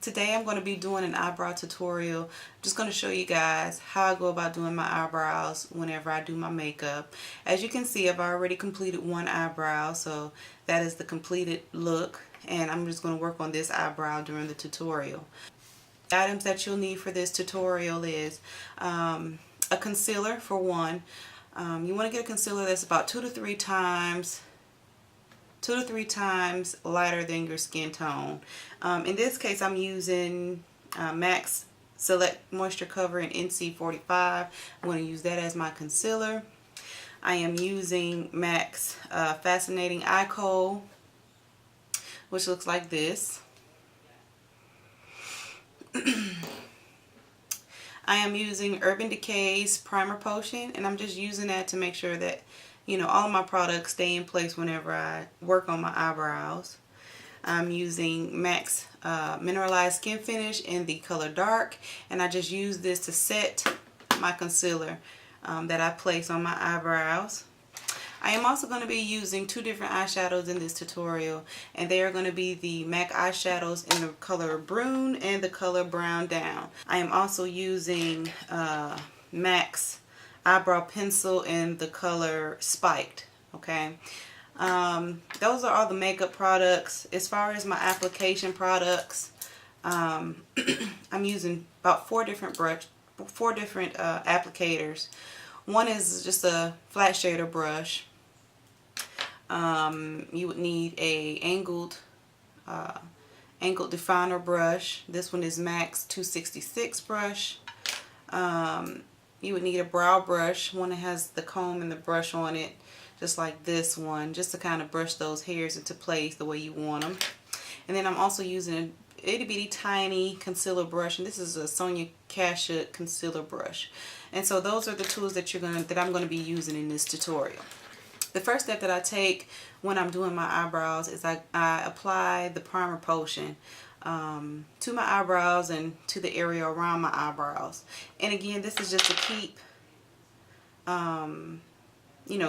Today I'm going to be doing an eyebrow tutorial. I'm just going to show you guys how I go about doing my eyebrows whenever I do my makeup. As you can see, I've already completed one eyebrow, so that is the completed look. And I'm just going to work on this eyebrow during the tutorial. The items that you'll need for this tutorial is a concealer for one. You want to get a concealer that's about 2 to 3 times lighter than your skin tone. In this case, I'm using MAC's Select Moisture Cover in NC45. I'm going to use that as my concealer. I am using MAC's Fascinating Eye Kohl, which looks like this. I am using Urban Decay's Primer Potion, and I'm just using that to make sure that all of my products stay in place whenever I work on my eyebrows. I'm using MAC's Mineralize Skinfinish in the color Dark, and I just use this to set my concealer that I place on my eyebrows. I am also going to be using 2 different eyeshadows in this tutorial, and they are going to be the MAC eyeshadows in the color Brun and the color Brown Down. I am also using MAC's eyebrow pencil in the color Spiked. Okay, those are all the makeup products. As far as my application products, I'm using about 4 different applicators. One is just a flat shader brush. You would need a angled definer brush. This one is MAC's 266 brush. You would need a brow brush, one that has the comb and the brush on it, just like this one, just to kind of brush those hairs into place the way you want them. And then I'm also using a itty bitty tiny concealer brush, and this is a Sonia Kashuk concealer brush. And so those are the tools that I'm going to be using in this tutorial. The first step that I take when I'm doing my eyebrows is I apply the primer potion to my eyebrows and to the area around my eyebrows. And again, this is just to keep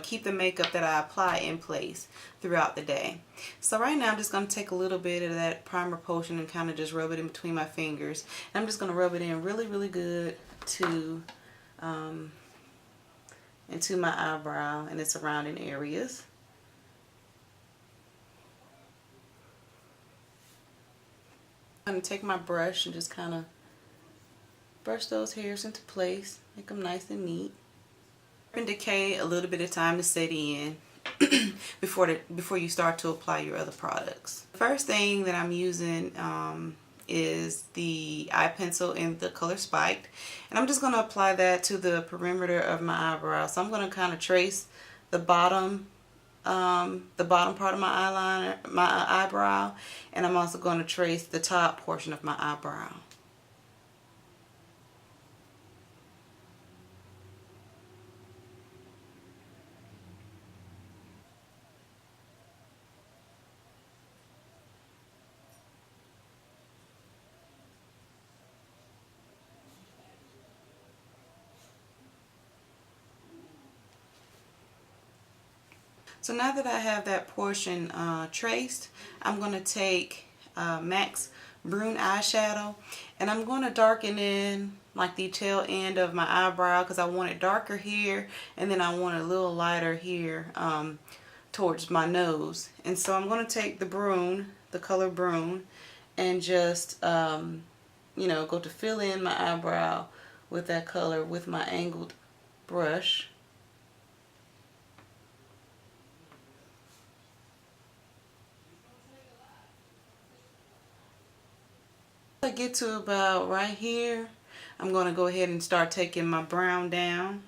keep the makeup that I apply in place throughout the day. So right now I'm just going to take a little bit of that primer potion and kind of just rub it in between my fingers. And I'm just going to rub it in really good to into my eyebrow and its surrounding areas. I'm going to take my brush and just kind of brush those hairs into place, make them nice and neat. And Decay a little bit of time to set in before you start to apply your other products. The first thing that I'm using is the eye pencil in the color Spiked, and I'm just going to apply that to the perimeter of my eyebrow. So I'm going to kind of trace the bottom part of my eyebrow, and I'm also going to trace the top portion of my eyebrow. So now that I have that portion traced, I'm going to take MAC's Brun eyeshadow, and I'm going to darken in like the tail end of my eyebrow because I want it darker here, and then I want it a little lighter here towards my nose. And so I'm going to take the Brun, the color Brun, and just go to fill in my eyebrow with that color with my angled brush. I get to about right here, I'm going to go ahead and start taking my brown down.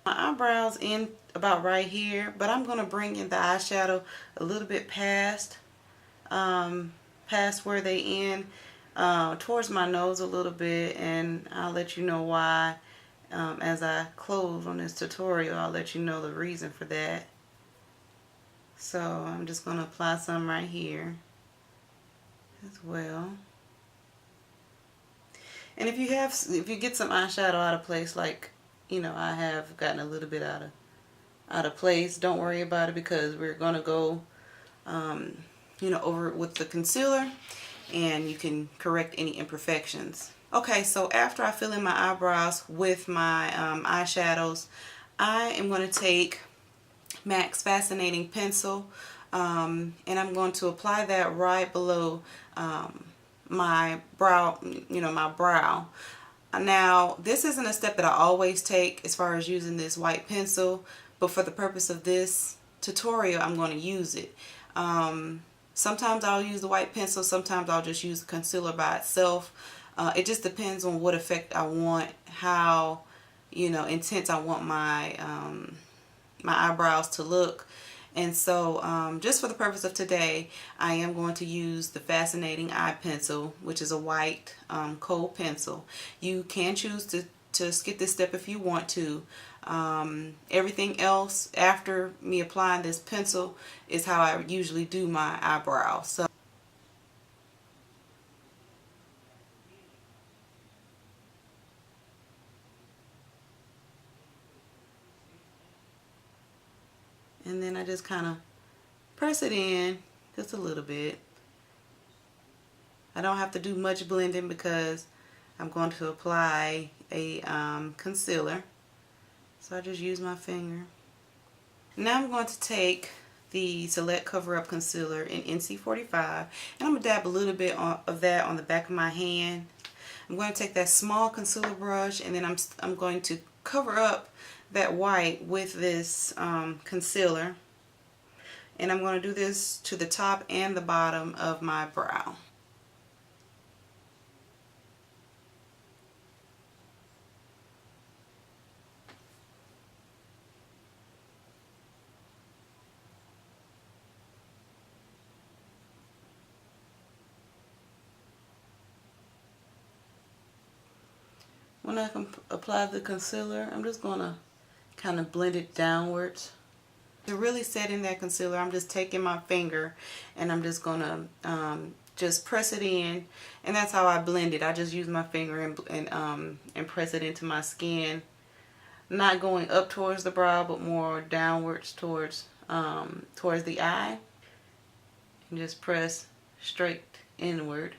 My eyebrows in about right here, but I'm going to bring in the eyeshadow a little bit past where they end, towards my nose a little bit, and I'll let you know why as I close on this tutorial. I'll let you know the reason for that. So I'm just going to apply some right here. as well. And if you get some eyeshadow out of place, like, you know, I have gotten a little bit out of place, don't worry about it, because we're going to go, you know, over it with the concealer, and you can correct any imperfections. Okay, so after I fill in my eyebrows with my eyeshadows, I am going to take MAC's Fascinating Pencil, and I'm going to apply that right below my brow, you know, my brow. Now, this isn't a step that I always take as far as using this white pencil, but for the purpose of this tutorial, I'm going to use it. Sometimes I'll use the white pencil, sometimes I'll just use the concealer by itself. It just depends on what effect I want, how, you know, intense I want my my eyebrows to look. And so just for the purpose of today, I am going to use the Fascinating Eye Pencil, which is a white Kohl pencil. You can choose to skip this step if you want to. Everything else after me applying this pencil is how I usually do my eyebrows. So and then I just kind of press it in just a little bit. I don't have to do much blending because I'm going to apply a concealer. So I just use my finger. Now I'm going to take the Select Cover Up Concealer in NC45, and I'm going to dab a little bit of that on the back of my hand. I'm going to take that small concealer brush, and then I'm going to cover up that white with this concealer, and I'm going to do this to the top and the bottom of my brow. When I apply the concealer, I'm just going to kind of blend it downwards. To really set in that concealer, I'm just taking my finger and I'm just going to just press it in, and that's how I blend it. I just use my finger and press it into my skin, not going up towards the brow, but more downwards towards the eye, and just press straight inward.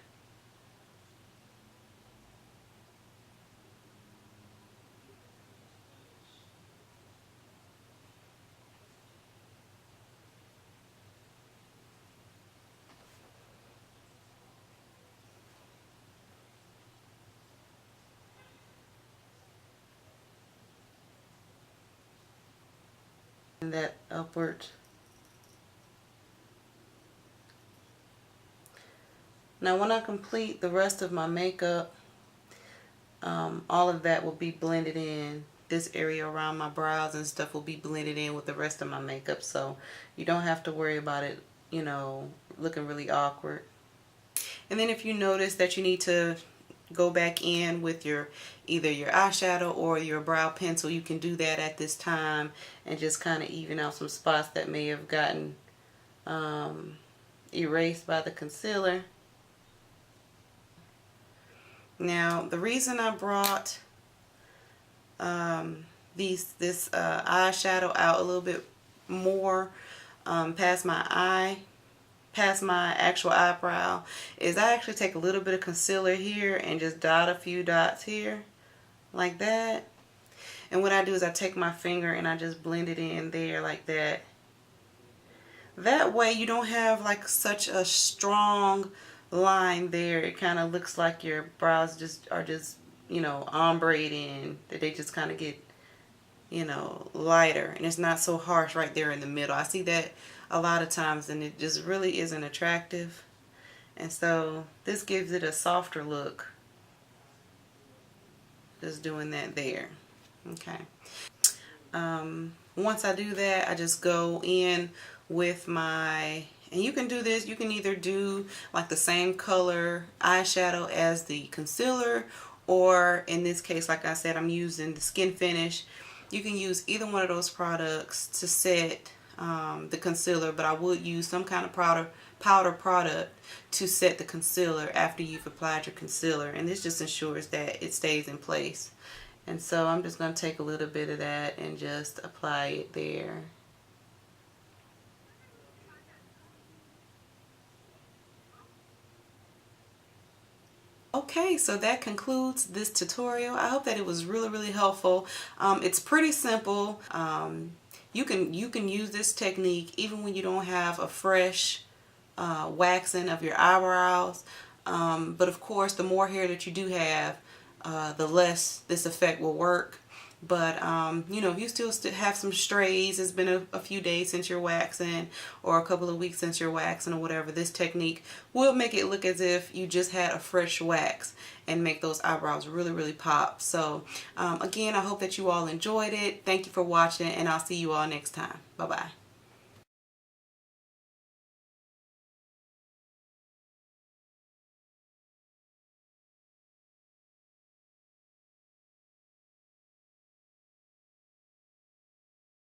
That upward. Now when I complete the rest of my makeup, all of that will be blended in. This area around my brows and stuff will be blended in with the rest of my makeup, so you don't have to worry about it, you know, looking really awkward. And then if you notice that you need to go back in with either your eyeshadow or your brow pencil, you can do that at this time and just kind of even out some spots that may have gotten erased by the concealer. Now the reason I brought this eyeshadow out a little bit more past my actual eyebrow is I actually take a little bit of concealer here and just dot a few dots here like that. And what I do is I take my finger and I just blend it in there like that. That way you don't have like such a strong line there. It kind of looks like your brows are just, you know, ombre in, that they just kind of get, you know, lighter, and it's not so harsh right there in the middle. I see that a lot of times and it just really isn't attractive, and so this gives it a softer look, just doing that there. Okay, once I do that, I just go in with my, and you can do this, you can either do like the same color eyeshadow as the concealer, or in this case, like I said, I'm using the Skinfinish. You can use either one of those products to set the concealer, but I would use some kind of powder product to set the concealer after you've applied your concealer, and this just ensures that it stays in place. And so I'm just going to take a little bit of that and just apply it there. Okay, so that concludes this tutorial. I hope that it was really helpful. It's pretty simple. You can use this technique even when you don't have a fresh waxing of your eyebrows. But of course, the more hair that you do have, the less this effect will work. But you know, if you still have some strays, it's been a few days since you're waxing or a couple of weeks since you're waxing or whatever, this technique will make it look as if you just had a fresh wax and make those eyebrows really pop. So again, I hope that you all enjoyed it. Thank you for watching, and I'll see you all next time. Bye bye.